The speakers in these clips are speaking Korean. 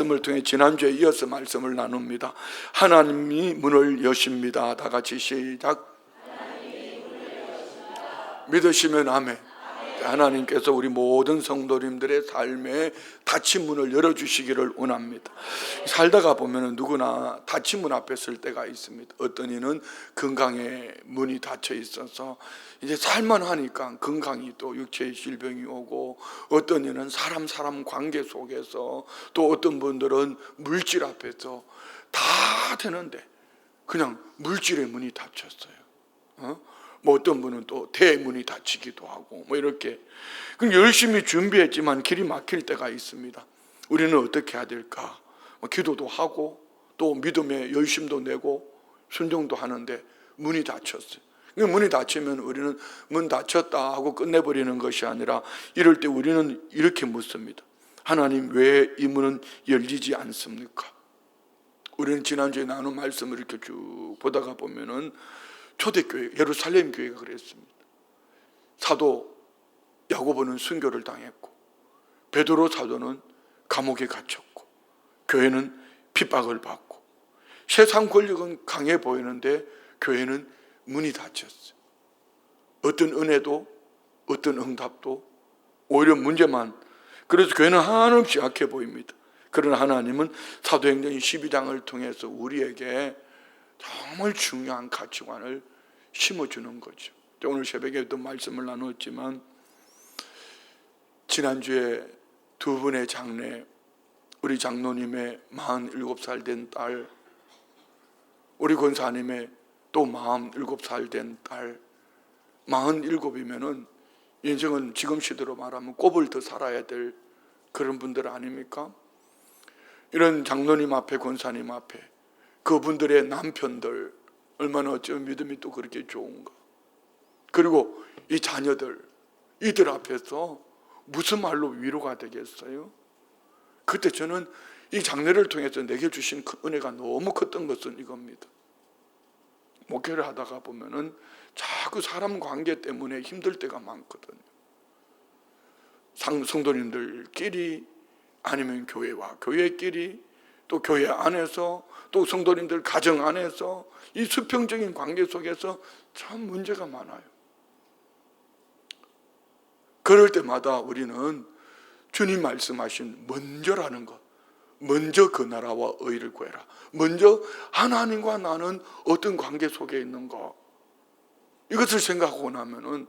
말씀을 통해 지난주에 이어서 말씀을 나눕니다. 하나님이 문을 여십니다. 다 같이 시작. 믿으시면 아멘. 하나님께서 우리 모든 성도님들의 삶에 닫힌 문을 열어주시기를 원합니다. 살다가 보면 누구나 닫힌 문 앞에 설 때가 있습니다. 어떤 이는 건강에 문이 닫혀 있어서 이제 살만 하니까 건강이 또 육체의 질병이 오고, 어떤 이는 사람 관계 속에서, 또 어떤 분들은 물질 앞에서 다 되는데 그냥 물질의 문이 닫혔어요. 뭐 어떤 분은 또 대문이 닫히기도 하고 뭐 이렇게. 그럼 열심히 준비했지만 길이 막힐 때가 있습니다. 우리는 어떻게 해야 될까? 기도도 하고 또 믿음의 열심도 내고 순종도 하는데 문이 닫혔어요. 문이 닫히면 우리는 문 닫혔다 하고 끝내버리는 것이 아니라, 이럴 때 우리는 이렇게 묻습니다. 하나님, 왜 이 문은 열리지 않습니까? 우리는 지난주에 나눈 말씀을 이렇게 쭉 보다가 보면은 초대교회, 예루살렘 교회가 그랬습니다. 사도 야고보는 순교를 당했고, 베드로 사도는 감옥에 갇혔고, 교회는 핍박을 받고, 세상 권력은 강해 보이는데 교회는 문이 닫혔어요. 어떤 은혜도 어떤 응답도 오히려 문제만. 그래서 교회는 한없이 약해 보입니다. 그러나 하나님은 사도행전 12장을 통해서 우리에게 정말 중요한 가치관을 심어주는 거죠. 오늘 새벽에도 말씀을 나눴지만, 지난주에 두 분의 장례, 우리 장로님의 47살 된 딸, 우리 권사님의 또 47살 된 딸, 47이면은 인생은 지금 시대로 말하면 곱을 더 살아야 될 그런 분들 아닙니까? 이런 장로님 앞에, 권사님 앞에 그분들의 남편들 얼마나 어쩌면 믿음이 또 그렇게 좋은가. 그리고 이 자녀들, 이들 앞에서 무슨 말로 위로가 되겠어요? 그때 저는 이 장례를 통해서 내게 주신 그 은혜가 너무 컸던 것은 이겁니다. 목회를 하다가 보면은 자꾸 사람 관계 때문에 힘들 때가 많거든요. 성도님들끼리, 아니면 교회와 교회끼리, 또 교회 안에서, 또 성도님들 가정 안에서, 이 수평적인 관계 속에서 참 문제가 많아요. 그럴 때마다 우리는 주님 말씀하신 먼저라는 것, 먼저 그 나라와 의를 구해라, 먼저 하나님과 나는 어떤 관계 속에 있는가, 이것을 생각하고 나면은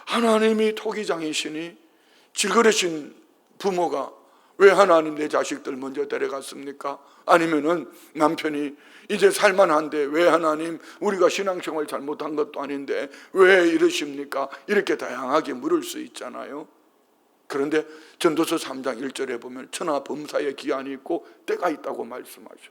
하나님이 토기장이시니 질그레신 부모가 왜 하나님 내 자식들 먼저 데려갔습니까? 아니면은 남편이 이제 살만한데 왜 하나님 우리가 신앙생활 잘못한 것도 아닌데 왜 이러십니까? 이렇게 다양하게 물을 수 있잖아요. 그런데 전도서 3장 1절에 보면 천하 범사의 기한이 있고 때가 있다고 말씀하죠.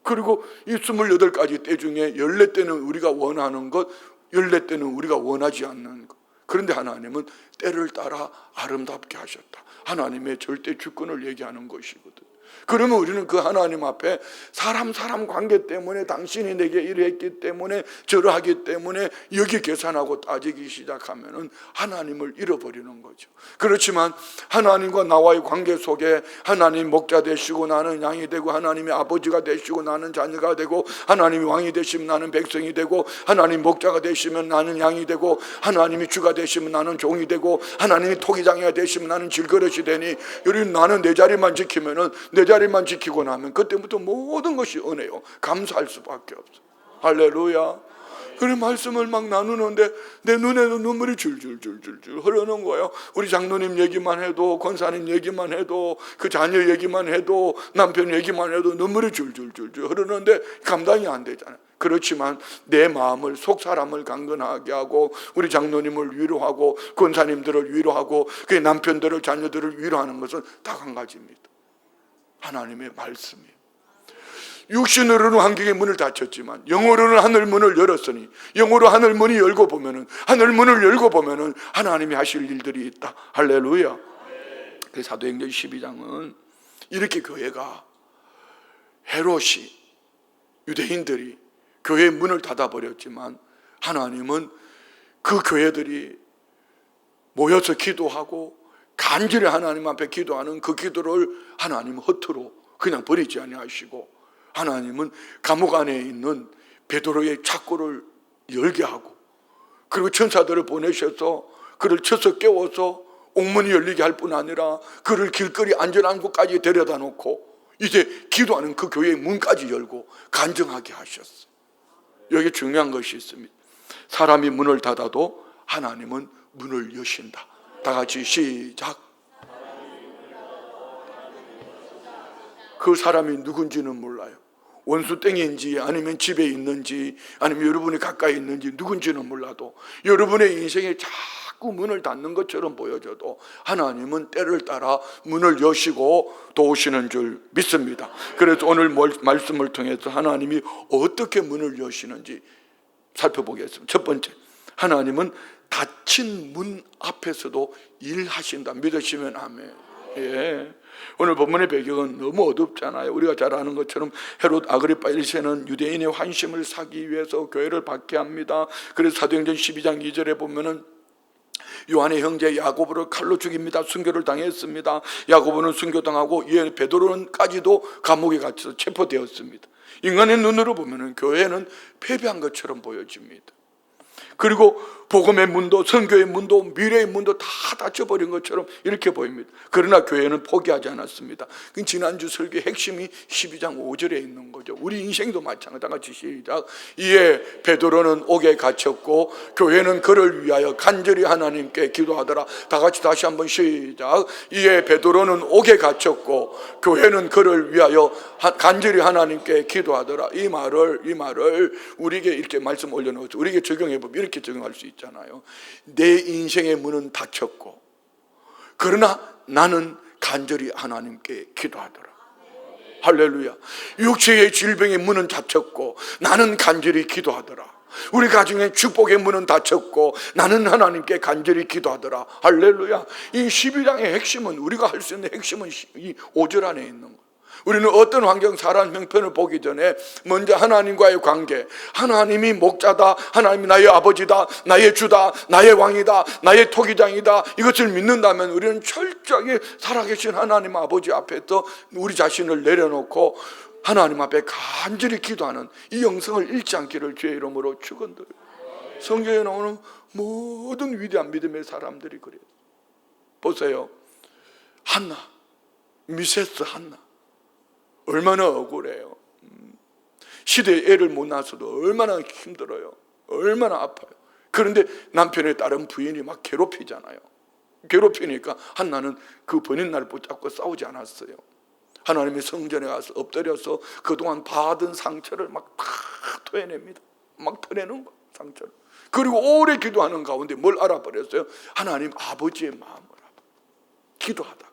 그리고 이 28가지 때 중에 14때는 우리가 원하는 것, 14때는 우리가 원하지 않는 것. 그런데 하나님은 때를 따라 아름답게 하셨다. 하나님의 절대 주권을 얘기하는 것이거든. 그러면 우리는 그 하나님 앞에 사람 관계 때문에, 당신이 내게 이랬기 때문에, 저러하기 때문에 여기 계산하고 따지기 시작하면은 하나님을 잃어버리는 거죠. 그렇지만 하나님과 나와의 관계 속에 하나님 목자 되시고 나는 양이 되고, 하나님의 아버지가 되시고 나는 자녀가 되고, 하나님이 왕이 되시면 나는 백성이 되고, 하나님 목자가 되시면 나는 양이 되고, 하나님이 주가 되시면 나는 종이 되고, 하나님이 토기장이가 되시면 나는 질그릇이 되니, 여기 나는 내 자리만 지키면은, 내 자리만 지키고 나면 그때부터 모든 것이 은혜요. 감사할 수밖에 없어. 할렐루야. 그런 말씀을 막 나누는데 내 눈에도 눈물이 줄줄줄줄줄 흐르는 거예요. 우리 장로님 얘기만 해도, 권사님 얘기만 해도, 그 자녀 얘기만 해도, 남편 얘기만 해도 눈물이 줄줄줄줄 흐르는데 감당이 안 되잖아요. 그렇지만 내 마음을, 속 사람을 강건하게 하고, 우리 장로님을 위로하고, 권사님들을 위로하고, 그 남편들을, 자녀들을 위로하는 것은 딱 한 가지입니다. 하나님의 말씀이에요. 육신으로는 환경의 문을 닫혔지만 영어로는 하늘 문을 열었으니, 영어로 하늘 문이 열고 보면은, 하늘 문을 열고 보면은 하나님이 하실 일들이 있다. 할렐루야. 그 사도행전 12장은 이렇게 교회가, 헤롯이, 유대인들이 교회의 문을 닫아버렸지만 하나님은 그 교회들이 모여서 기도하고 간절히 하나님 앞에 기도하는 그 기도를 하나님은 허투루 그냥 버리지 아니하시고 하나님은 감옥 안에 있는 베드로의 창고를 열게 하고, 그리고 천사들을 보내셔서 그를 쳐서 깨워서 옥문이 열리게 할 뿐 아니라 그를 길거리 안전한 곳까지 데려다 놓고 이제 기도하는 그 교회의 문까지 열고 간증하게 하셨어. 여기 중요한 것이 있습니다. 사람이 문을 닫아도 하나님은 문을 여신다. 다 같이 시작. 그 사람이 누군지는 몰라요. 원수땡인지 아니면 집에 있는지 아니면 여러분이 가까이 있는지 누군지는 몰라도 여러분의 인생에 자꾸 문을 닫는 것처럼 보여져도 하나님은 때를 따라 문을 여시고 도우시는 줄 믿습니다. 그래서 오늘 말씀을 통해서 하나님이 어떻게 문을 여시는지 살펴보겠습니다. 첫 번째, 하나님은 닫힌 문 앞에서도 일하신다. 믿으시면 아멘. 예. 오늘 본문의 배경은 너무 어둡잖아요. 우리가 잘 아는 것처럼 헤롯 아그리파 1세는 유대인의 환심을 사기 위해서 교회를 박해합니다. 그래서 사도행전 12장 2절에 보면은 요한의 형제 야고보를 칼로 죽입니다. 순교를 당했습니다. 야고보는 순교당하고 베드로는까지도 감옥에 갇혀서 체포되었습니다. 인간의 눈으로 보면은 교회는 패배한 것처럼 보여집니다. 그리고 복음의 문도, 선교의 문도, 미래의 문도 다 닫혀버린 것처럼 이렇게 보입니다. 그러나 교회는 포기하지 않았습니다. 지난주 설교의 핵심이 12장 5절에 있는 거죠. 우리 인생도 마찬가지. 다 같이 시작. 이에 베드로는 옥에 갇혔고 교회는 그를 위하여 간절히 하나님께 기도하더라. 다 같이 다시 한번 시작. 이에 베드로는 옥에 갇혔고 교회는 그를 위하여 간절히 하나님께 기도하더라. 이 말을 우리에게 이렇게 말씀 올려놓죠. 우리에게 적용해 보면 이렇게 적용할 수 있잖아요. 내 인생의 문은 닫혔고 그러나 나는 간절히 하나님께 기도하더라. 할렐루야. 육체의 질병의 문은 닫혔고 나는 간절히 기도하더라. 우리 가정의 축복의 문은 닫혔고 나는 하나님께 간절히 기도하더라. 할렐루야. 이 12장의 핵심은, 우리가 할 수 있는 핵심은 이 5절 안에 있는 거예요. 우리는 어떤 환경, 사람 형편을 보기 전에 먼저 하나님과의 관계, 하나님이 목자다, 하나님이 나의 아버지다, 나의 주다, 나의 왕이다, 나의 토기장이다, 이것을 믿는다면 우리는 철저하게 살아계신 하나님 아버지 앞에서 우리 자신을 내려놓고 하나님 앞에 간절히 기도하는 이 영성을 잃지 않기를 주의 이름으로 축원드려요. 성경에 나오는 모든 위대한 믿음의 사람들이 그래요. 보세요. 한나, 미세스 한나 얼마나 억울해요. 시대에 애를 못 낳았어도 얼마나 힘들어요. 얼마나 아파요. 그런데 남편의 다른 부인이 막 괴롭히잖아요. 괴롭히니까 한나는 그 번인 날 붙잡고 싸우지 않았어요. 하나님의 성전에 가서 엎드려서 그동안 받은 상처를 막 다 토해냅니다. 막 터내는 거, 상처를. 그리고 오래 기도하는 가운데 뭘 알아버렸어요? 하나님 아버지의 마음을 기도하다가.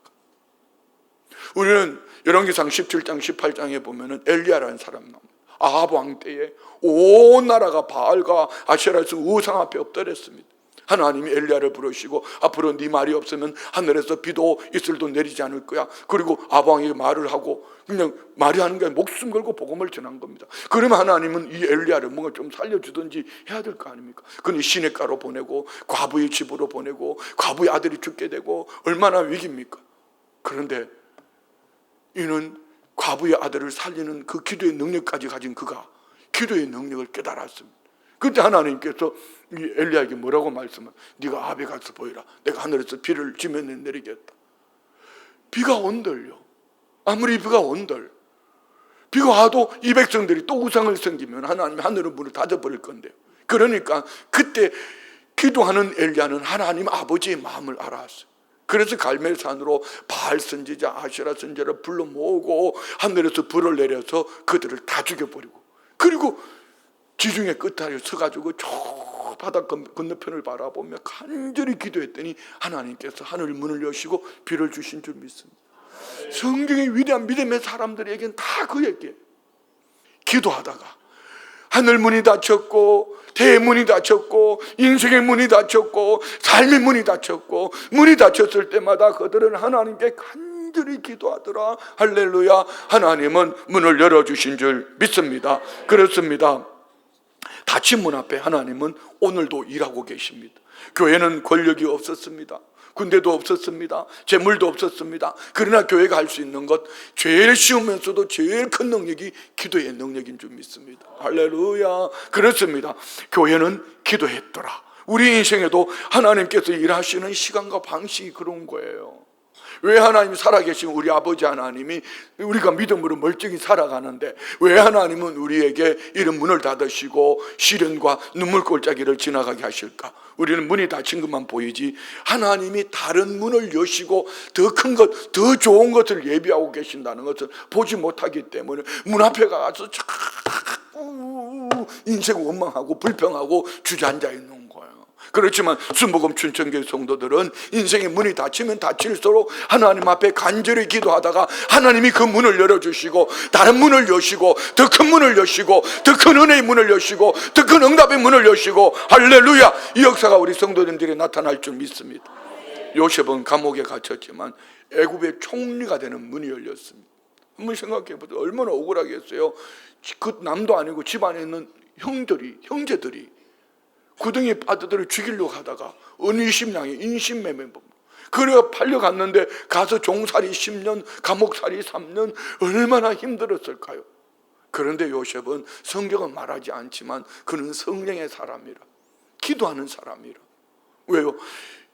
우리는 열왕기상 17장 18장에 보면은 엘리야라는 사람 나옵니다. 아합 왕 때에 온 나라가 바알과 아세라에서 우상 앞에 엎드렸습니다. 하나님이 엘리야를 부르시고 앞으로 네 말이 없으면 하늘에서 비도 이슬도 내리지 않을 거야. 그리고 아합 왕에게 말을 하고 그냥 말이 하는 게 목숨 걸고 복음을 전한 겁니다. 그러면 하나님은 이 엘리야를 뭔가 좀 살려주든지 해야 될 거 아닙니까? 근데 시냇가로 보내고 과부의 집으로 보내고 과부의 아들이 죽게 되고 얼마나 위기입니까? 그런데 이는 과부의 아들을 살리는 그 기도의 능력까지 가진 그가 기도의 능력을 깨달았습니다. 그때 하나님께서 이 엘리야에게 뭐라고 말씀을, 네가 아합에 가서 보이라. 내가 하늘에서 비를 지면에 내리겠다. 비가 온들요. 아무리 비가 온들, 비가 와도 이 백성들이 또 우상을 섬기면 하나님이 하늘의 문을 닫아버릴 건데요. 그러니까 그때 기도하는 엘리야는 하나님 아버지의 마음을 알았어요. 그래서 갈멜산으로 바알 선지자, 아세라 선지자를 불러 모으고 하늘에서 불을 내려서 그들을 다 죽여버리고, 그리고 지중해 끝에 서가지고 저 바다 건너편을 바라보며 간절히 기도했더니 하나님께서 하늘 문을 여시고 비를 주신 줄 믿습니다. 성경의 위대한 믿음의 사람들에게는 다 그 얘기예요. 기도하다가 하늘 문이 닫혔고 대문이 닫혔고 인생의 문이 닫혔고 삶의 문이 닫혔고 문이 닫혔을 때마다 그들은 하나님께 간절히 기도하더라. 할렐루야. 하나님은 문을 열어주신 줄 믿습니다. 그렇습니다. 닫힌 문 앞에 하나님은 오늘도 일하고 계십니다. 교회는 권력이 없었습니다. 군대도 없었습니다. 재물도 없었습니다. 그러나 교회가 할 수 있는 것, 제일 쉬우면서도 제일 큰 능력이 기도의 능력인 줄 믿습니다. 할렐루야. 그렇습니다. 교회는 기도했더라. 우리 인생에도 하나님께서 일하시는 시간과 방식이 그런 거예요. 왜 하나님이 살아계신 우리 아버지 하나님이 우리가 믿음으로 멀쩡히 살아가는데 왜 하나님은 우리에게 이런 문을 닫으시고 시련과 눈물골짜기를 지나가게 하실까? 우리는 문이 닫힌 것만 보이지 하나님이 다른 문을 여시고 더 큰 것, 더 좋은 것을 예비하고 계신다는 것을 보지 못하기 때문에 문 앞에 가서 자꾸 인생 원망하고 불평하고 주저앉아 있는 거예요. 그렇지만 순복음 춘천교회 성도들은 인생의 문이 닫히면 닫힐수록 하나님 앞에 간절히 기도하다가 하나님이 그 문을 열어주시고 다른 문을 여시고 더 큰 문을 여시고 더 큰 은혜의 문을 여시고 더 큰 응답의 문을 여시고 할렐루야, 이 역사가 우리 성도님들이 나타날 줄 믿습니다. 요셉은 감옥에 갇혔지만 애굽의 총리가 되는 문이 열렸습니다. 한번 생각해 보세요. 얼마나 억울하겠어요. 그 남도 아니고 집안에 있는 형제들이 구덩이에 빠져들어 죽이려고 하다가 은유심량에 인신매매, 그래가 팔려갔는데 가서 종살이 10년, 감옥살이 3년, 얼마나 힘들었을까요? 그런데 요셉은 성경은 말하지 않지만 그는 성령의 사람이라, 기도하는 사람이라. 왜요?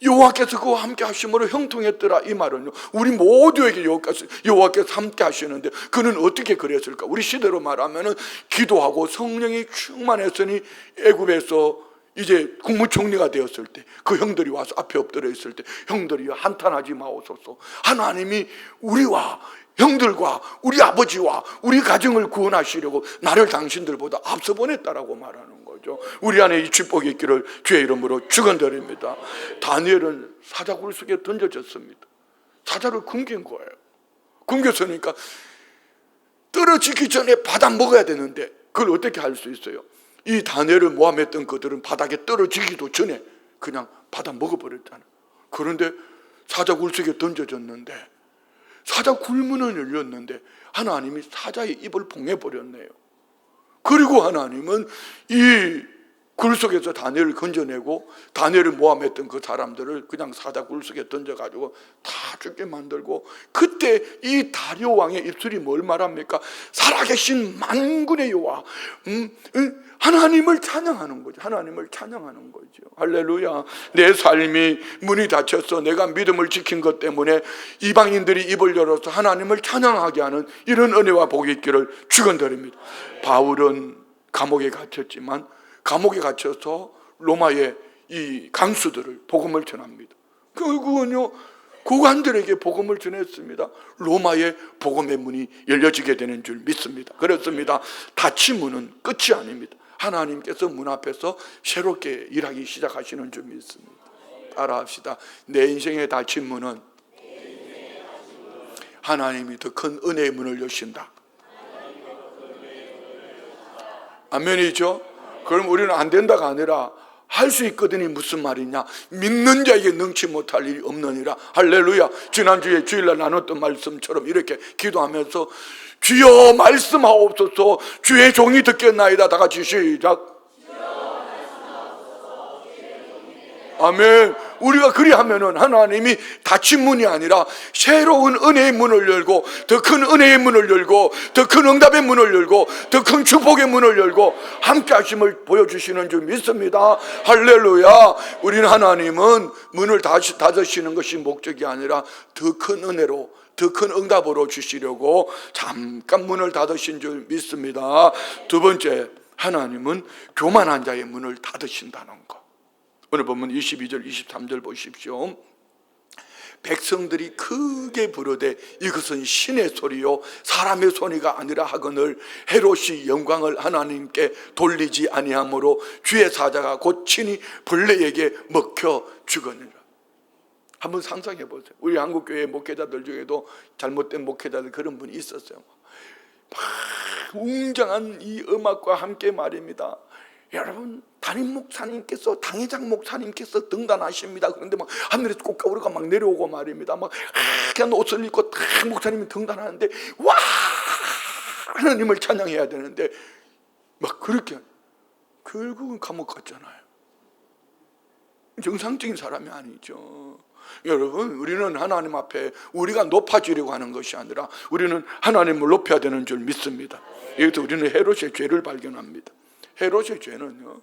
여호와께서 그와 함께 하심으로 형통했더라. 이 말은요, 우리 모두에게 여호와께서 함께 하시는데 그는 어떻게 그랬을까? 우리 시대로 말하면은 기도하고 성령이 충만했으니 애굽에서 이제 국무총리가 되었을 때 그 형들이 와서 앞에 엎드려 있을 때 형들이 한탄하지 마옵소서, 하나님이 우리와 형들과 우리 아버지와 우리 가정을 구원하시려고 나를 당신들보다 앞서 보냈다라고 말하는 거죠. 우리 안에 이 축복이 있기를 주의 이름으로 축원드립니다. 다니엘은 사자굴 속에 던져졌습니다. 사자를 굶긴 거예요. 굶겼으니까 떨어지기 전에 받아 먹어야 되는데 그걸 어떻게 할 수 있어요? 이 다니엘을 모함했던 그들은 바닥에 떨어지기도 전에 그냥 받아 먹어버렸잖아요. 그런데 사자굴 속에 던져졌는데 사자 굴문은 열렸는데 하나님이 사자의 입을 봉해버렸네요. 그리고 하나님은 이 굴 속에서 다니엘을 건져내고 다니엘을 모함했던 그 사람들을 그냥 사자 굴 속에 던져가지고 다 죽게 만들고, 그때 이 다리오 왕의 입술이 뭘 말합니까? 살아계신 만군의 여호와, 하나님을 찬양하는 거죠. 하나님을 찬양하는 거죠. 할렐루야. 내 삶이 문이 닫혀서 내가 믿음을 지킨 것 때문에 이방인들이 입을 열어서 하나님을 찬양하게 하는 이런 은혜와 복이 있기를 축원드립니다. 바울은 감옥에 갇혔지만 감옥에 갇혀서 로마의 이 간수들을 복음을 전합니다. 결국은요, 고관들에게 복음을 전했습니다. 로마의 복음의 문이 열려지게 되는 줄 믿습니다. 그렇습니다. 닫힌 문은 끝이 아닙니다. 하나님께서 문 앞에서 새롭게 일하기 시작하시는 줄 믿습니다. 따라합시다. 내 인생의 닫힌 문은 하나님이 더 큰 은혜의 문을 여신다. 아멘이죠? 그럼 우리는 안 된다가 아니라 할 수 있거든이 무슨 말이냐? 믿는 자에게 능치 못할 일이 없느니라. 할렐루야. 지난주에 주일날 나눴던 말씀처럼 이렇게 기도하면서 주여 말씀하옵소서, 주의 종이 듣겠나이다. 다 같이 시작. 아멘. 우리가 그리하면은 하나님이 닫힌 문이 아니라 새로운 은혜의 문을 열고 더 큰 은혜의 문을 열고 더 큰 응답의 문을 열고 더 큰 축복의 문을 열고 함께 하심을 보여주시는 줄 믿습니다. 할렐루야. 우리는 하나님은 문을 닫으시는 것이 목적이 아니라 더 큰 은혜로 더 큰 응답으로 주시려고 잠깐 문을 닫으신 줄 믿습니다. 두 번째, 하나님은 교만한 자의 문을 닫으신다는 것. 오늘 보면 22절 23절 보십시오. 백성들이 크게 부르되 이것은 신의 소리요 사람의 소리가 아니라 하거늘 헤롯이 영광을 하나님께 돌리지 아니하므로 주의 사자가 곧 친히 벌레에게 먹혀 죽으니라. 한번 상상해 보세요. 우리 한국교회 목회자들 중에도 잘못된 목회자들 그런 분이 있었어요. 막 웅장한 이 음악과 함께 말입니다. 여러분, 담임 목사님께서, 당회장 목사님께서 등단하십니다. 그런데 막 하늘에서 꽃가루가 막 내려오고 말입니다. 막 그냥 옷을 입고 딱 목사님이 등단하는데 와 하나님을 찬양해야 되는데 막 그렇게 결국은 감옥 갔잖아요. 정상적인 사람이 아니죠. 여러분, 우리는 하나님 앞에 우리가 높아지려고 하는 것이 아니라 우리는 하나님을 높여야 되는 줄 믿습니다. 여기서 우리는 헤롯의 죄를 발견합니다. 헤롯의 죄는요,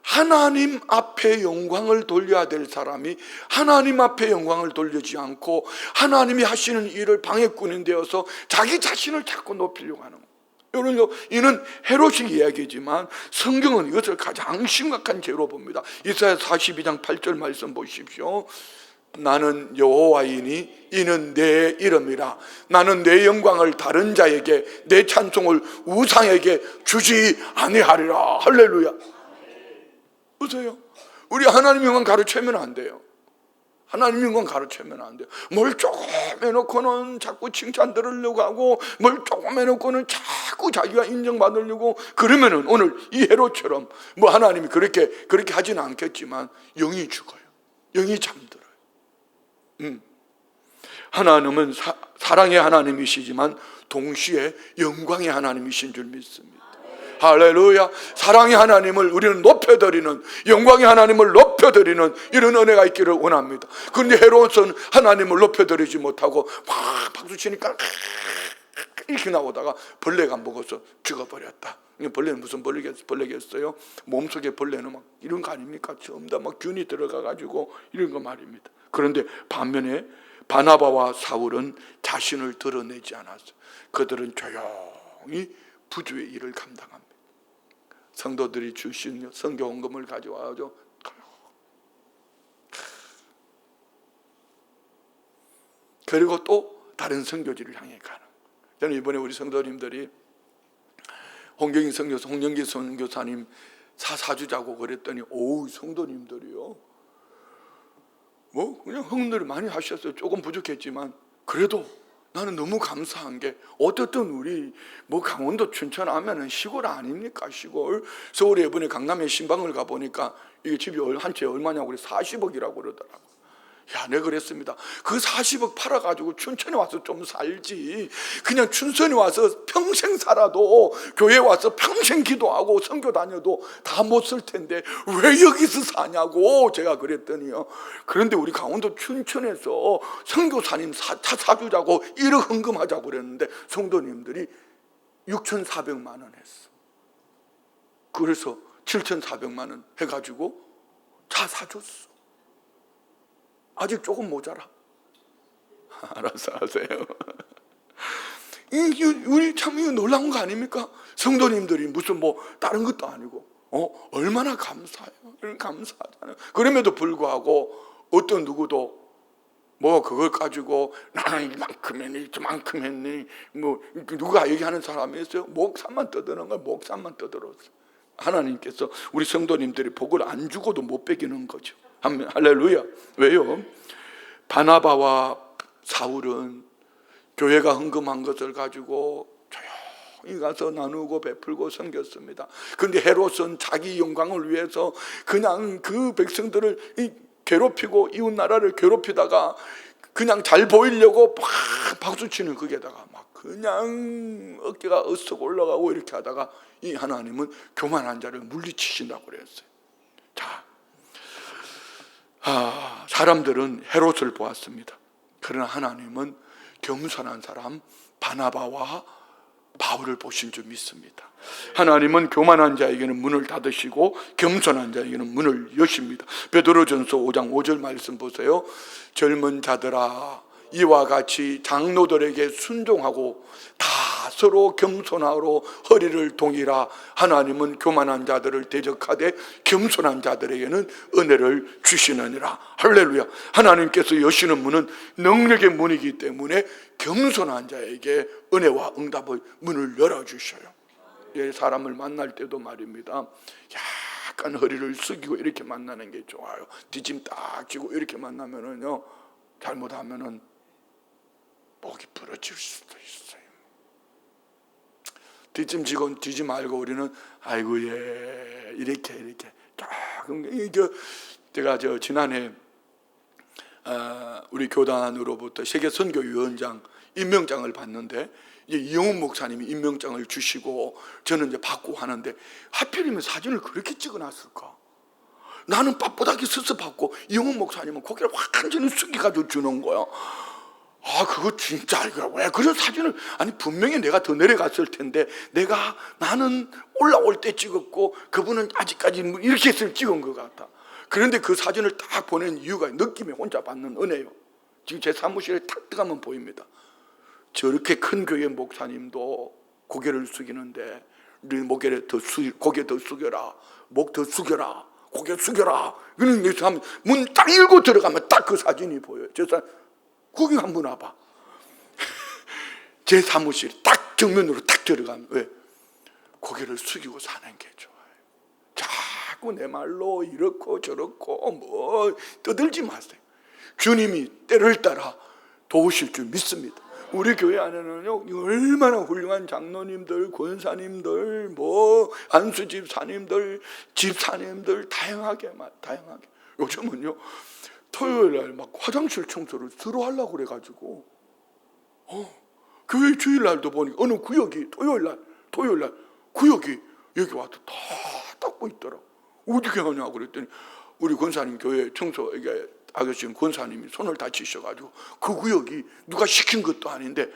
하나님 앞에 영광을 돌려야 될 사람이 하나님 앞에 영광을 돌리지 않고 하나님이 하시는 일을 방해꾼이 되어서 자기 자신을 자꾸 높이려고 하는 거예요. 여러분, 이는 헤롯의 이야기지만 성경은 이것을 가장 심각한 죄로 봅니다. 이사야 42장 8절 말씀 보십시오. 나는 여호와이니 이는 내 이름이라. 나는 내 영광을 다른 자에게, 내 찬송을 우상에게 주지 아니하리라. 할렐루야. 보세요, 우리 하나님 영광 가르치면 안 돼요. 하나님 영광 가르치면 안 돼요. 뭘 조금 해놓고는 자꾸 칭찬 들으려고 하고, 뭘 조금 해놓고는 자꾸 자기가 인정받으려고. 그러면은 오늘 이 헤롯처럼 뭐 하나님이 그렇게 하지는 않겠지만 영이 죽어요. 영이 잠들어요. 하나님은 사랑의 하나님이시지만 동시에 영광의 하나님이신 줄 믿습니다. 할렐루야. 사랑의 하나님을 우리는 높여드리는, 영광의 하나님을 높여드리는 이런 은혜가 있기를 원합니다. 그런데 헤롯은 하나님을 높여드리지 못하고 막 박수치니까 이렇게 나오다가 벌레가 먹어서 죽어버렸다. 벌레는 무슨 벌레겠어요? 몸속에 벌레는 막 이런 거 아닙니까? 전부 다 막 균이 들어가가지고 이런 거 말입니다. 그런데 반면에 바나바와 사울은 자신을 드러내지 않았어요. 그들은 조용히 부주의 일을 감당합니다. 성도들이 주신 성경원금을 가져와서 그리고 또 다른 선교지를 향해 가는. 저는 이번에 우리 성도님들이 홍영기 선교사님 사주자고 그랬더니, 오우, 성도님들이요, 뭐 그냥 흥들을 많이 하셨어요. 조금 부족했지만 그래도 나는 너무 감사한 게, 어떻든 우리 뭐 강원도 춘천 하면은 시골 아닙니까? 시골. 서울에 이번에 강남에 신방을 가보니까 이게 집이 한 채 얼마냐고 그래, 40억이라고 그러더라고. 야, 내가 그랬습니다. 그 40억 팔아가지고 춘천에 와서 좀 살지, 그냥 춘천에 와서 평생 살아도, 교회 와서 평생 기도하고 선교 다녀도 다 못 쓸 텐데 왜 여기서 사냐고 제가 그랬더니요, 그런데 우리 강원도 춘천에서 선교사님 차 사주자고 1억 헌금하자고 그랬는데 성도님들이 6,400만 원 했어. 그래서 7,400만 원 해가지고 차 사줬어. 아직 조금 모자라. 알아서 하세요. 우리 참 이거 놀라운 거 아닙니까? 성도님들이 무슨 뭐 다른 것도 아니고 얼마나 감사해요. 감사하잖아요. 그럼에도 불구하고 어떤 누구도 뭐 그걸 가지고 나는 이만큼 했니 저만큼 했니 뭐 누가 얘기하는 사람이 있어요? 목산만 떠드는 걸 목산만 떠들었어. 하나님께서 우리 성도님들이 복을 안 주고도 못 베기는 거죠. 할렐루야. 왜요? 바나바와 사울은 교회가 헌금한 것을 가지고 조용히 가서 나누고 베풀고 섬겼습니다. 그런데 헤롯은 자기 영광을 위해서 그냥 그 백성들을 괴롭히고 이웃 나라를 괴롭히다가 그냥 잘 보이려고 막 박수치는 거기에다가 막 그냥 어깨가 으쓱 올라가고 이렇게 하다가 이 하나님은 교만한 자를 물리치신다고 그랬어요. 자, 사람들은 헤롯을 보았습니다. 그러나 하나님은 겸손한 사람 바나바와 바울을 보신 줄 믿습니다. 하나님은 교만한 자에게는 문을 닫으시고 겸손한 자에게는 문을 여십니다. 베드로전서 5장 5절 말씀 보세요. 젊은 자들아, 이와 같이 장로들에게 순종하고 다 서로 겸손하로 허리를 동이라. 하나님은 교만한 자들을 대적하되 겸손한 자들에게는 은혜를 주시느니라. 할렐루야. 하나님께서 여시는 문은 능력의 문이기 때문에 겸손한 자에게 은혜와 응답의 문을 열어주셔요. 사람을 만날 때도 말입니다, 약간 허리를 숙이고 이렇게 만나는 게 좋아요. 뒤짐 딱 쥐고 이렇게 만나면은요, 잘못하면은 목이 부러질 수도 있어요. 뒤짐 지고 뒤지 말고 우리는 아이고 예 이렇게 조금 제가 지난해 우리 교단으로부터 세계 선교위원장 임명장을 받는데 이제 이영훈 목사님이 임명장을 주시고 저는 이제 받고 하는데 하필이면 사진을 그렇게 찍어놨을까? 나는 빳빳하게 습습하고 이용훈 목사님은 고개를 완전히 숙여가지고 주는 거야. 아, 그거 진짜 왜 그런 사진을, 아니 분명히 내가 더 내려갔을 텐데 나는 올라올 때 찍었고 그분은 아직까지 이렇게 해서 찍은 것 같아. 그런데 그 사진을 딱 보낸 이유가 느낌에 혼자 받는 은혜요. 지금 제 사무실에 탁 들어가면 보입니다. 저렇게 큰 교회 목사님도 고개를 숙이는데 우리 고개 더 숙여라, 목 더 숙여라, 고개 숙여라. 그런 데서 하면 문 딱 열고 들어가면 딱 그 사진이 보여요. 저 사람 구경 한번 와봐. 제 사무실 딱 정면으로 딱 들어가면 왜? 고개를 숙이고 사는 게 좋아요. 자꾸 내 말로 이렇고 저렇고 뭐 떠들지 마세요. 주님이 때를 따라 도우실 줄 믿습니다. 우리 교회 안에는요 얼마나 훌륭한 장로님들, 권사님들, 뭐 안수 집사님들, 집사님들 다양하게. 요즘은요 토요일날 막 화장실 청소를 서로 하려고 그래가지고 교회 주일날도 보니 어느 구역이 토요일날 구역이 여기 와서 다 닦고 있더라고. 어떻게 하냐고 그랬더니 우리 권사님 교회 청소 이게 아저씨 권사님이 손을 다치셔가지고 그 구역이 누가 시킨 것도 아닌데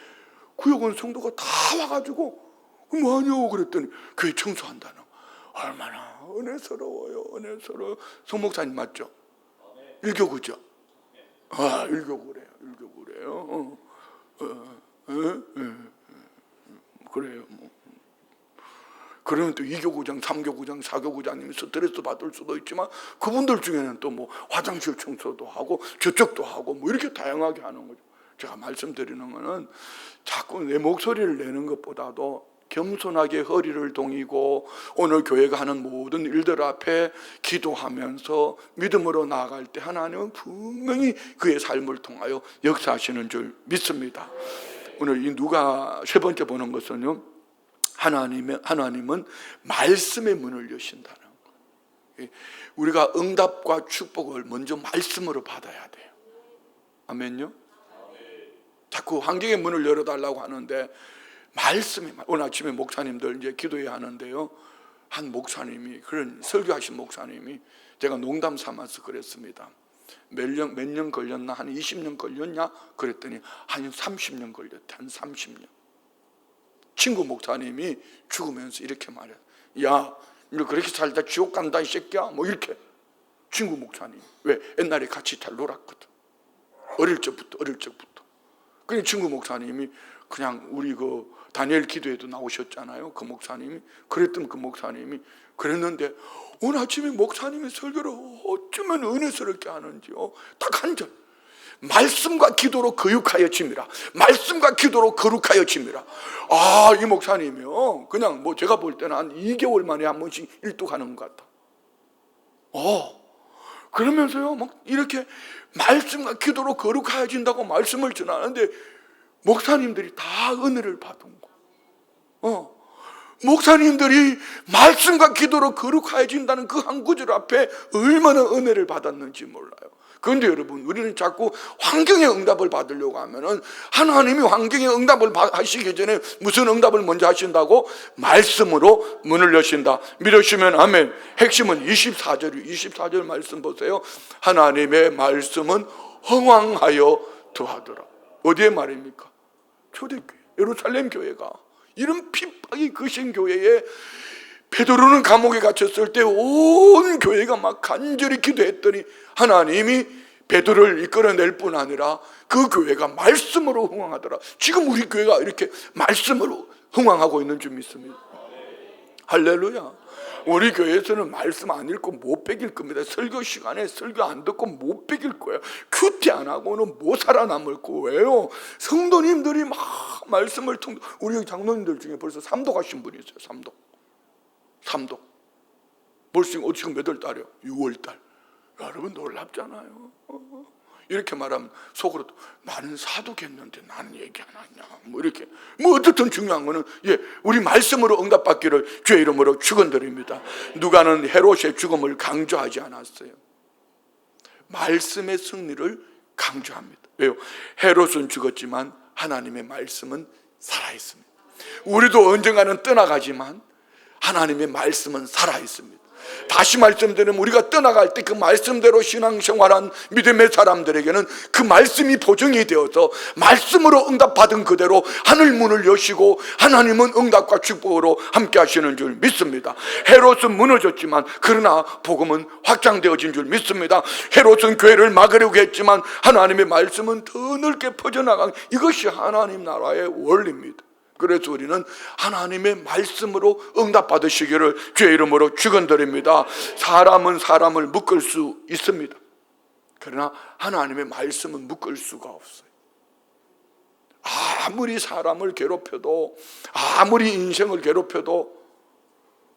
구역은 성도가 다 와가지고 뭐 하냐고 그랬더니 교회 청소한다는. 얼마나 은혜스러워요. 은혜스러워요. 송 목사님 맞죠? 일교구죠? 아, 일교구래요. 그래요. 그러면 또 2교구장, 3교구장, 4교구장님이 스트레스 받을 수도 있지만 그분들 중에는 또 뭐 화장실 청소도 하고 저쪽도 하고 뭐 이렇게 다양하게 하는 거죠. 제가 말씀드리는 거는 자꾸 내 목소리를 내는 것보다도 겸손하게 허리를 동이고 오늘 교회가 하는 모든 일들 앞에 기도하면서 믿음으로 나아갈 때 하나님은 분명히 그의 삶을 통하여 역사하시는 줄 믿습니다. 오늘 이 누가 세 번째 보는 것은요, 하나님은 말씀의 문을 여신다는 거예요. 우리가 응답과 축복을 먼저 말씀으로 받아야 돼요. 아멘요? 자꾸 환경의 문을 열어달라고 하는데 말씀이, 오늘 아침에 목사님들 이제 기도해야 하는데요, 한 목사님이, 그런 설교하신 목사님이, 제가 농담 삼아서 그랬습니다. 몇 년 걸렸나? 한 20년 걸렸냐? 그랬더니 한 30년 걸렸대. 한 30년. 친구 목사님이 죽으면서 이렇게 말해요. 야, 너 그렇게 살다 지옥 간다 이 새끼야. 뭐 이렇게. 친구 목사님. 왜? 옛날에 같이 잘 놀았거든. 어릴 적부터. 그냥 친구 목사님이 그냥 우리 그 다니엘 기도에도 나오셨잖아요. 그 목사님이. 그랬던 그 목사님이 그랬는데 오늘 아침에 목사님의 설교를 어쩌면 은혜스럽게 하는지요. 딱 한 절. 말씀과 기도로 거룩하여 짐이라. 말씀과 기도로 거룩하여 짐이라. 아, 이 목사님이요, 그냥 뭐 제가 볼 때는 한 2개월 만에 한 번씩 일독하는 것 같아. 그러면서요 막 이렇게 말씀과 기도로 거룩해진다고 말씀을 전하는데 목사님들이 다 은혜를 받은 거. 목사님들이 말씀과 기도로 거룩해진다는 그 한 구절 앞에 얼마나 은혜를 받았는지 몰라요. 그런데 여러분, 우리는 자꾸 환경의 응답을 받으려고 하면은 하나님이 환경의 응답을 하시기 전에 무슨 응답을 먼저 하신다고? 말씀으로 문을 여신다. 믿으시면 아멘. 핵심은 24절 말씀 보세요. 하나님의 말씀은 흥왕하여 더하더라. 어디에 말입니까? 초대교회, 예루살렘 교회가 이런 핍박이 거신 교회에 베드로는 감옥에 갇혔을 때 온 교회가 막 간절히 기도했더니 하나님이 베드로를 이끌어낼 뿐 아니라 그 교회가 말씀으로 흥왕하더라. 지금 우리 교회가 이렇게 말씀으로 흥왕하고 있는 줄 믿습니다. 할렐루야. 우리 교회에서는 말씀 안 읽고 못 베길 겁니다. 설교 시간에 설교 안 듣고 못 베길 거예요. 큐티 안 하고는 못 살아남을 거예요. 성도님들이 막 말씀을 우리 장로님들 중에 벌써 3도 가신 분이 있어요. 3도. 벌써 지금 몇 월 달이요? 6월 달. 여러분 놀랍잖아요. 이렇게 말하면 속으로 나는 사도겠는데 나는 얘기 안 하냐. 뭐 이렇게. 뭐 어쨌든 중요한 거는 우리 말씀으로 응답받기를 주의 이름으로 축원드립니다. 누가는 헤롯의 죽음을 강조하지 않았어요. 말씀의 승리를 강조합니다. 왜요? 헤롯은 죽었지만 하나님의 말씀은 살아있습니다. 우리도 언젠가는 떠나가지만 하나님의 말씀은 살아있습니다. 다시 말씀드리면 우리가 떠나갈 때 그 말씀대로 신앙생활한 믿음의 사람들에게는 그 말씀이 보증이 되어서 말씀으로 응답받은 그대로 하늘 문을 여시고 하나님은 응답과 축복으로 함께 하시는 줄 믿습니다. 헤롯은 무너졌지만 그러나 복음은 확장되어진 줄 믿습니다. 헤롯은 교회를 막으려고 했지만 하나님의 말씀은 더 넓게 퍼져나간, 이것이 하나님 나라의 원리입니다. 그래서 우리는 하나님의 말씀으로 응답받으시기를 주의 이름으로 축원드립니다. 사람은 사람을 묶을 수 있습니다. 그러나 하나님의 말씀은 묶을 수가 없어요. 아무리 사람을 괴롭혀도, 아무리 인생을 괴롭혀도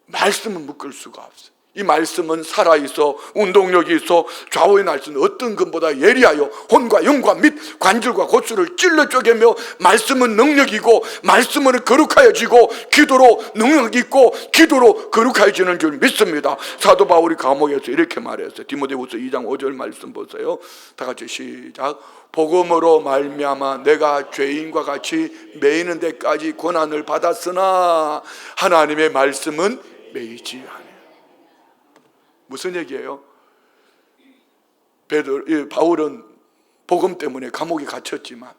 말씀은 묶을 수가 없어요. 이 말씀은 살아있어 운동력이 있어 좌우의 날씨는 어떤 것보다 예리하여 혼과 영과 및 관절과 고수를 찔러 쪼개며, 말씀은 능력이고 말씀은 거룩하여지고 기도로 능력 있고 기도로 거룩해지는 줄 믿습니다. 사도 바울이 감옥에서 이렇게 말했어요. 디모데후서 2장 5절 말씀 보세요. 다 같이 시작. 복음으로 말미암아 내가 죄인과 같이 매이는 데까지 고난을 받았으나 하나님의 말씀은 매이지 않아요. 무슨 얘기예요? 바울은 복음 때문에 감옥에 갇혔지만,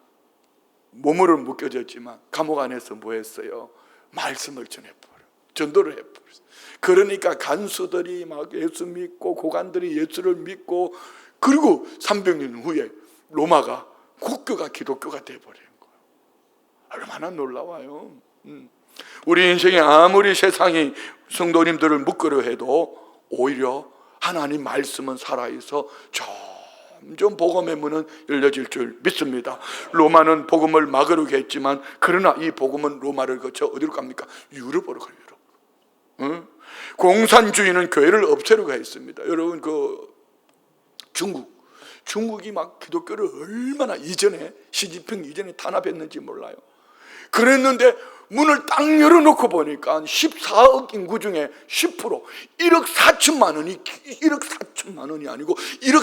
몸으로 묶여졌지만 감옥 안에서 뭐 했어요? 말씀을 전해버려, 전도를 해버렸어요. 그러니까 간수들이 막 예수 믿고 고관들이 예수를 믿고, 그리고 300년 후에 로마가 국교가 기독교가 돼버린 거예요. 얼마나 놀라워요. 우리 인생에 아무리 세상이 성도님들을 묶으려 해도 오히려 하나님 말씀은 살아있어 점점 복음의 문은 열려질 줄 믿습니다. 로마는 복음을 막으려고 했지만 그러나 이 복음은 로마를 거쳐 어디로 갑니까? 유럽으로 가요. 유럽. 공산주의는 교회를 없애려고 했습니다. 여러분, 중국이 막 기독교를 얼마나 이전에, 시진핑 이전에 탄압했는지 몰라요. 그랬는데 문을 딱 열어놓고 보니까 14억 인구 중에 10%, 1억 4천만 원이, 1억 4천만 원이 아니고 1억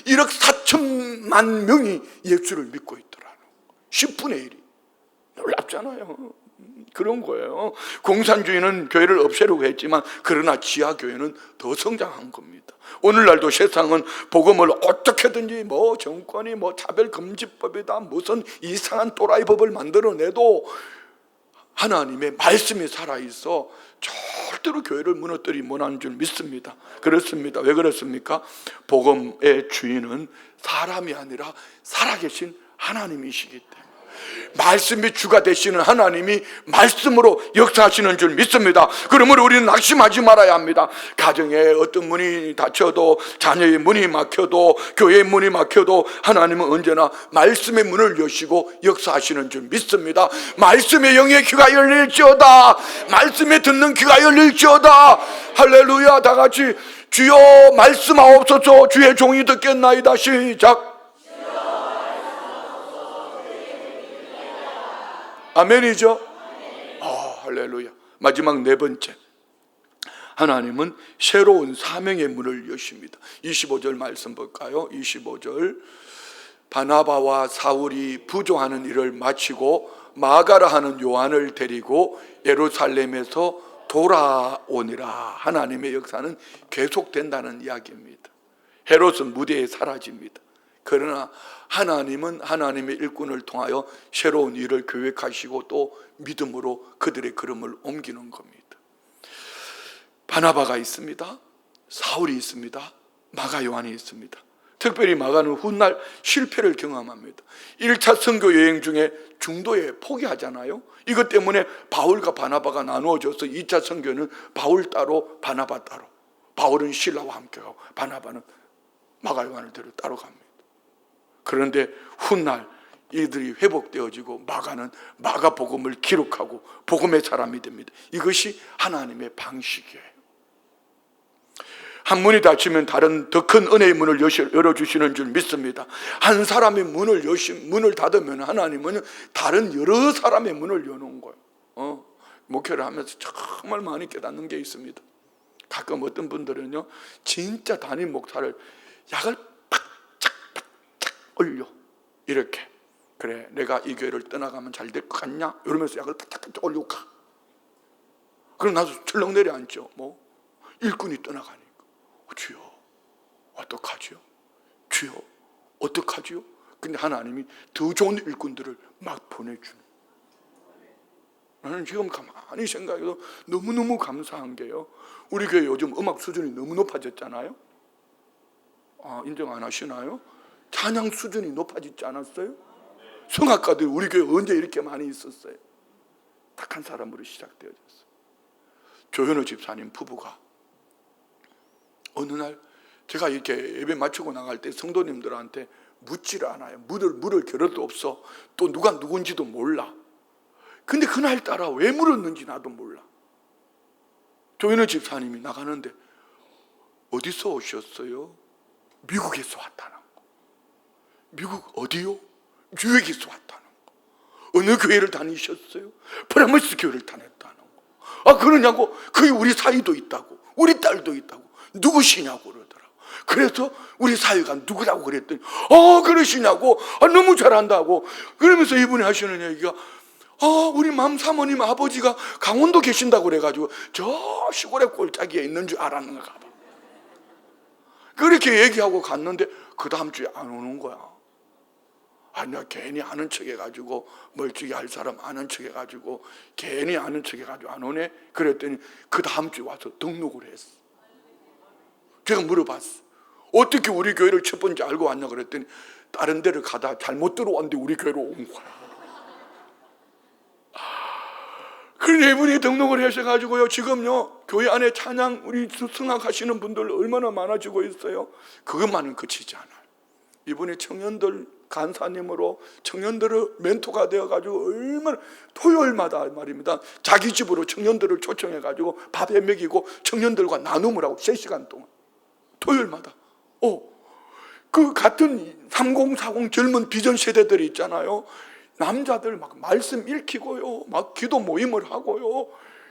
4천만 명이 예수를 믿고 있더라는 거예요. 10분의 1이. 놀랍잖아요. 그런 거예요. 공산주의는 교회를 없애려고 했지만 그러나 지하교회는 더 성장한 겁니다. 오늘날도 세상은 복음을 어떻게든지 정권이 차별금지법이다, 무슨 이상한 또라이 법을 만들어내도 하나님의 말씀이 살아있어 절대로 교회를 무너뜨리지 못하는 줄 믿습니다. 그렇습니다. 왜 그렇습니까? 복음의 주인은 사람이 아니라 살아계신 하나님이시기 때문에, 말씀이 주가 되시는 하나님이 말씀으로 역사하시는 줄 믿습니다. 그러므로 우리는 낙심하지 말아야 합니다. 가정에 어떤 문이 닫혀도, 자녀의 문이 막혀도, 교회의 문이 막혀도 하나님은 언제나 말씀의 문을 여시고 역사하시는 줄 믿습니다. 말씀의 영의 귀가 열릴지어다. 말씀에 듣는 귀가 열릴지어다. 할렐루야. 다 같이 주여 말씀하옵소서. 주의 종이 듣겠나이다. 시작. 아멘이죠? 할렐루야. 마지막 네 번째, 하나님은 새로운 사명의 문을 여십니다. 25절 말씀 볼까요? 25절. 바나바와 사울이 부조하는 일을 마치고 마가라 하는 요한을 데리고 예루살렘에서 돌아오니라. 하나님의 역사는 계속된다는 이야기입니다. 헤롯은 무대에 사라집니다. 그러나 하나님은 하나님의 일꾼을 통하여 새로운 일을 계획하시고 또 믿음으로 그들의 걸음을 옮기는 겁니다. 바나바가 있습니다. 사울이 있습니다. 마가 요한이 있습니다. 특별히 마가는 훗날 실패를 경험합니다. 1차 선교 여행 중에 중도에 포기하잖아요. 이것 때문에 바울과 바나바가 나누어져서 2차 선교는 바울 따로 바나바 따로, 바울은 실라와 함께하고 바나바는 마가 요한을 데려 따로 갑니다. 그런데 훗날 이들이 회복되어지고 마가는 마가복음을 기록하고 복음의 사람이 됩니다. 이것이 하나님의 방식이에요. 한 문이 닫히면 다른 더 큰 은혜의 문을 열어주시는 줄 믿습니다. 한 사람의 문을 닫으면 하나님은 다른 여러 사람의 문을 여는 거예요. 목회를 하면서 정말 많이 깨닫는 게 있습니다. 가끔 어떤 분들은요, 진짜 담임 목사를 약을 팍착 올려, 이렇게, 그래 내가 이 교회를 떠나가면 잘 될 것 같냐 이러면서 약을 팍팍 올리고 가. 그럼 나도 철렁 내려앉죠. 일꾼이 떠나가니까 주여 어떡하지요? 주여 어떡하지요? 근데 하나님이 더 좋은 일꾼들을 막 보내주는. 나는 지금 가만히 생각해도 너무너무 감사한 게요, 우리 교회 요즘 음악 수준이 너무 높아졌잖아요. 인정 안 하시나요? 찬양 수준이 높아지지 않았어요? 성악가들 우리 교회 언제 이렇게 많이 있었어요? 딱 한 사람으로 시작되어졌어요. 조현우 집사님 부부가 어느 날 제가 이렇게 예배 마치고 나갈 때 성도님들한테 묻지를 않아요. 물을 겨를도 없어. 또 누가 누군지도 몰라. 근데 그날따라 왜 물었는지 나도 몰라. 조현우 집사님이 나가는데 어디서 오셨어요? 미국에서 왔다는 거. 미국 어디요? 뉴욕에서 왔다는 거. 어느 교회를 다니셨어요? 프라미스 교회를 다녔다는 거. 그러냐고. 거기 우리 사위도 있다고, 우리 딸도 있다고. 누구시냐고 그러더라고. 그래서 우리 사위가 누구라고 그랬더니 그러시냐고. 너무 잘한다고. 그러면서 이분이 하시는 얘기가 우리 맘사모님 아버지가 강원도 계신다고 그래가지고 저 시골에 골짜기에 있는 줄 알았는가 봐. 그렇게 얘기하고 갔는데 그 다음 주에 안 오는 거야. 아니야, 괜히 아는 척 해가지고, 멀찍이 할 사람 아는 척 해가지고 괜히 아는 척 해가지고 안 오네. 그랬더니 그 다음 주에 와서 등록을 했어. 제가 물어봤어. 어떻게 우리 교회를 첫 번째 알고 왔냐 그랬더니 다른 데를 가다 잘못 들어왔는데 우리 교회로 온 거야. 그런 이분이 등록을 하셔가지고요, 지금요 교회 안에 찬양 우리 승악하시는 분들 얼마나 많아지고 있어요. 그것만은 그치지 않아요. 이분이 청년들 간사님으로 청년들의 멘토가 되어가지고 얼마나 토요일마다 말입니다, 자기 집으로 청년들을 초청해가지고 밥에 먹이고 청년들과 나눔을 하고 3시간 동안 토요일마다. 그 같은 3040 젊은 비전 세대들이 있잖아요. 남자들 막 말씀 읽히고요, 막 기도 모임을 하고요,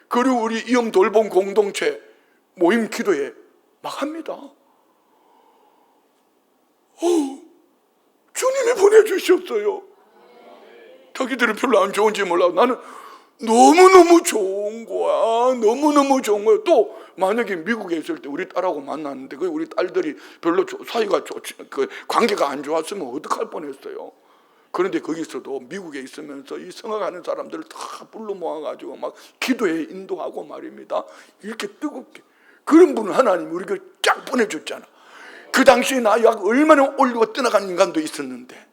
그리고 우리 이음 돌봄 공동체 모임 기도에 막 합니다. 주님이 보내주셨어요. 자기들은 별로 안 좋은지 몰라도 나는 너무너무 좋은 거야. 너무너무 좋은 거야. 또 만약에 미국에 있을 때 우리 딸하고 만났는데 우리 딸들이 별로 사이가 관계가 안 좋았으면 어떡할 뻔했어요. 그런데 거기서도 미국에 있으면서 이 성악하는 사람들을 다 불러 모아가지고 막 기도에 인도하고 말입니다. 이렇게 뜨겁게. 그런 분은 하나님 우리가 쫙 보내줬잖아. 그 당시에 나 약 얼마나 올리고 떠나간 인간도 있었는데.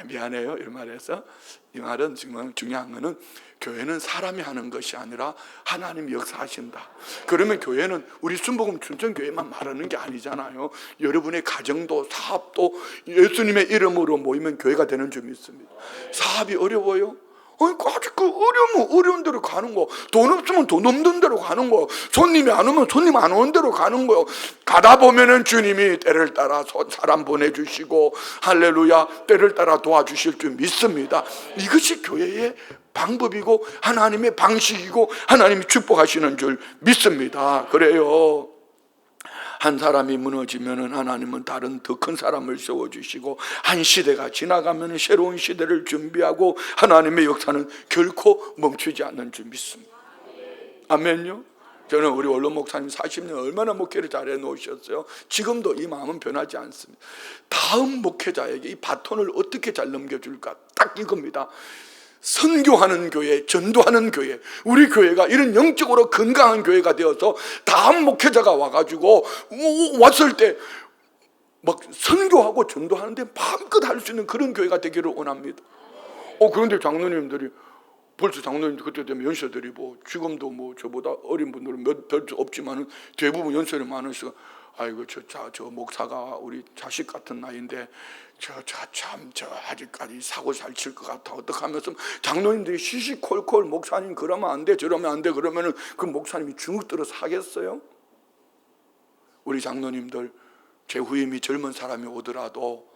미안해요, 이 말에서. 이 말은 지금 중요한 거는 교회는 사람이 하는 것이 아니라 하나님이 역사하신다. 그러면 교회는 우리 순복음 춘천교회만 말하는 게 아니잖아요. 여러분의 가정도 사업도 예수님의 이름으로 모이면 교회가 되는 줄 믿습니다. 사업이 어려워요? 아직 그 어려우면 어려운 대로 가는 거, 돈 없으면 돈 없는 대로 가는 거, 손님이 안 오면 손님 안 오는 대로 가는 거요. 가다 보면은 주님이 때를 따라 사람 보내주시고 할렐루야 때를 따라 도와주실 줄 믿습니다. 이것이 교회의 방법이고 하나님의 방식이고 하나님이 축복하시는 줄 믿습니다. 그래요. 한 사람이 무너지면 하나님은 다른 더 큰 사람을 세워주시고, 한 시대가 지나가면 새로운 시대를 준비하고 하나님의 역사는 결코 멈추지 않는 줄 믿습니다. 아멘요. 저는 우리 원로 목사님 40년 얼마나 목회를 잘해 놓으셨어요. 지금도 이 마음은 변하지 않습니다. 다음 목회자에게 이 바톤을 어떻게 잘 넘겨줄까, 딱 이겁니다. 선교하는 교회, 전도하는 교회, 우리 교회가 이런 영적으로 건강한 교회가 되어서 다음 목회자가 와가지고 왔을 때 막 선교하고 전도하는데 마음껏 할 수 있는 그런 교회가 되기를 원합니다. 그런데 장로님들이 벌써 장로님 그때 되면 연세들이 지금도 저보다 어린 분들은 별 없지만은 대부분 연세를 많으시고, 아이고 저 목사가 우리 자식 같은 나이인데 저 아직까지 사고 잘 칠 것 같아 어떡하면서 장로님들이 시시콜콜 목사님 그러면 안 돼 저러면 안 돼 그러면은 그 목사님이 중국 들어서 하겠어요? 우리 장로님들 제 후임이 젊은 사람이 오더라도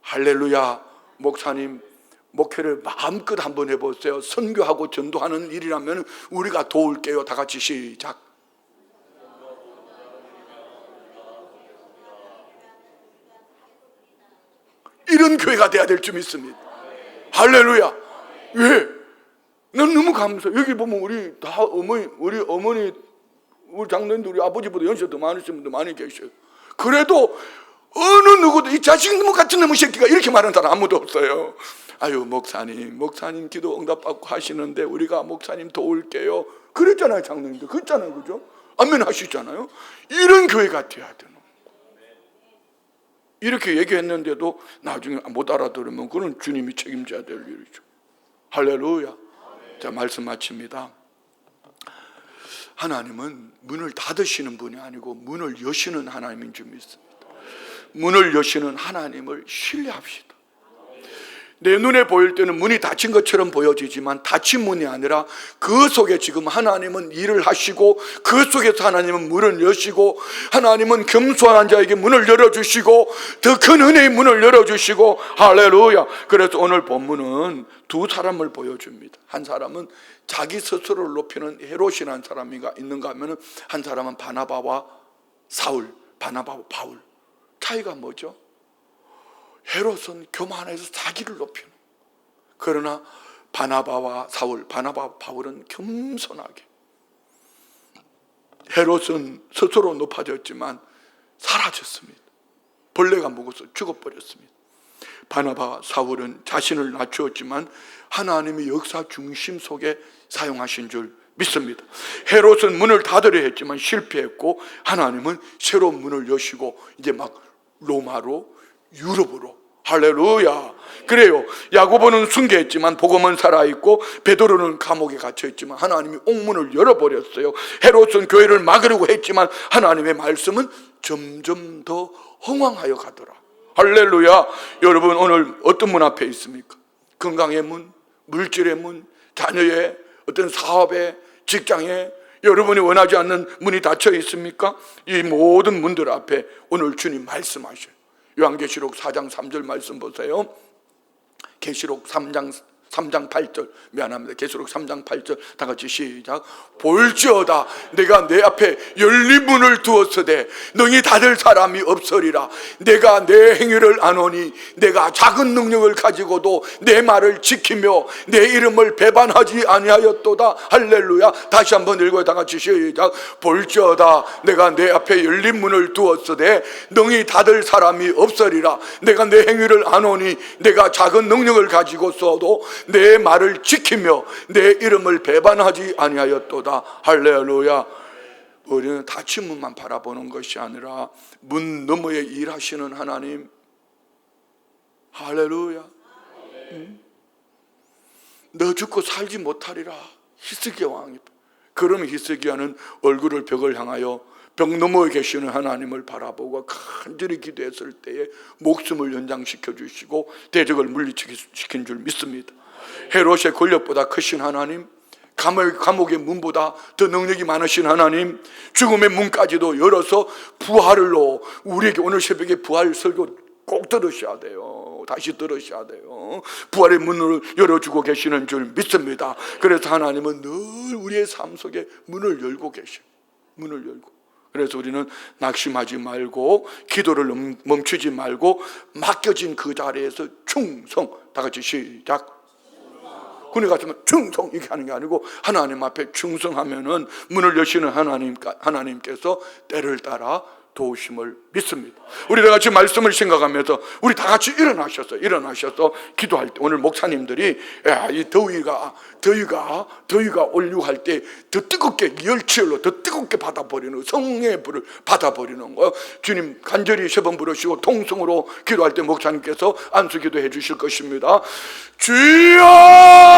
할렐루야 목사님 목회를 마음껏 한번 해보세요. 선교하고 전도하는 일이라면 우리가 도울게요. 다 같이 시작. 이런 교회가 돼야 될 줄 믿습니다. 할렐루야. 왜? 난 너무 감사해. 여기 보면 우리 다 우리 어머니 우리 장로님들 우리 아버지보다 연세 더 많으신 분들 많이 계셔요. 그래도 어느 누구도 이 자식놈 같은 놈의 새끼가 이렇게 말하는 사람 아무도 없어요. 아유 목사님 기도 응답받고 하시는데 우리가 목사님 도울게요. 그랬잖아요. 장로님들 그랬잖아요. 그죠? 아멘 하시잖아요. 이런 교회가 돼야 되는 이렇게 얘기했는데도 나중에 못 알아들으면 그건 주님이 책임져야 될 일이죠. 할렐루야. 자, 말씀 마칩니다. 하나님은 문을 닫으시는 분이 아니고 문을 여시는 하나님인 줄 믿습니다. 문을 여시는 하나님을 신뢰합시다. 내 눈에 보일 때는 문이 닫힌 것처럼 보여지지만 닫힌 문이 아니라 그 속에 지금 하나님은 일을 하시고 그 속에서 하나님은 문을 여시고 하나님은 겸손한 자에게 문을 열어주시고 더 큰 은혜의 문을 열어주시고 할렐루야. 그래서 오늘 본문은 두 사람을 보여줍니다. 한 사람은 자기 스스로를 높이는 헤롯이라는 사람이 있는가 하면 한 사람은 바나바와 사울, 바나바와 바울. 차이가 뭐죠? 헤롯은 교만해서 자기를 높이는, 그러나 바나바와 사울, 바나바와 바울은 겸손하게. 헤롯은 스스로 높아졌지만 사라졌습니다. 벌레가 먹어서 죽어버렸습니다. 바나바와 사울은 자신을 낮추었지만 하나님의 역사 중심 속에 사용하신 줄 믿습니다. 헤롯은 문을 닫으려 했지만 실패했고 하나님은 새로운 문을 여시고 이제 막 로마로, 유럽으로. 할렐루야. 그래요. 야고보는 순교했지만 복음은 살아있고 베드로는 감옥에 갇혀있지만 하나님이 옥문을 열어버렸어요. 헤롯은 교회를 막으려고 했지만 하나님의 말씀은 점점 더 흥왕하여 가더라. 할렐루야. 여러분 오늘 어떤 문 앞에 있습니까? 건강의 문, 물질의 문, 자녀의 어떤 사업의, 직장에 여러분이 원하지 않는 문이 닫혀 있습니까? 이 모든 문들 앞에 오늘 주님 말씀하셔요. 요한계시록 4장 3절 말씀 보세요. 계시록 3장 8절 미안합니다. 계시록 3장 8절 다 같이 시작. 볼지어다 내가 내 앞에 열린 문을 두었으되 너희 닫을 사람이 없으리라. 내가 내 행위를 아노니 내가 작은 능력을 가지고도 내 말을 지키며 내 이름을 배반하지 아니하였도다. 할렐루야. 다시 한번 읽어요. 다 같이 시작. 볼지어다 내가 내 앞에 열린 문을 두었으되 너희 닫을 사람이 없으리라. 내가 내 행위를 아노니 내가 작은 능력을 가지고서도 내 말을 지키며 내 이름을 배반하지 아니하였도다. 할렐루야. 우리는 닫힌 문만 바라보는 것이 아니라 문 너머에 일하시는 하나님. 할렐루야. 너 죽고 살지 못하리라. 히스기야 왕이. 그러면 히스기야는 얼굴을 벽을 향하여 벽 너머에 계시는 하나님을 바라보고 간절히 기도했을 때에 목숨을 연장시켜 주시고 대적을 물리치킨 줄 믿습니다. 헤롯의 권력보다 크신 하나님, 감옥의 문보다 더 능력이 많으신 하나님, 죽음의 문까지도 열어서 부활로 우리에게 오늘 새벽에 부활 설교 꼭 들으셔야 돼요. 다시 들으셔야 돼요. 부활의 문을 열어주고 계시는 줄 믿습니다. 그래서 하나님은 늘 우리의 삶 속에 문을 열고 계셔요. 문을 열고. 그래서 우리는 낙심하지 말고 기도를 멈추지 말고 맡겨진 그 자리에서 충성. 다 같이 시작. 군에 갔으면 충성 이렇게 하는 게 아니고 하나님 앞에 충성하면은 문을 여시는 하나님께서 때를 따라 도우심을 믿습니다. 우리 다 같이 말씀을 생각하면서 우리 다 같이 일어나셔서 기도할 때 오늘 목사님들이 이 더위가 올류할 때 더 뜨겁게 열치열로 더 뜨겁게 받아버리는 성령의 불을 받아버리는 거 주님 간절히 3번 부르시고 통성으로 기도할 때 목사님께서 안수기도 해주실 것입니다. 주여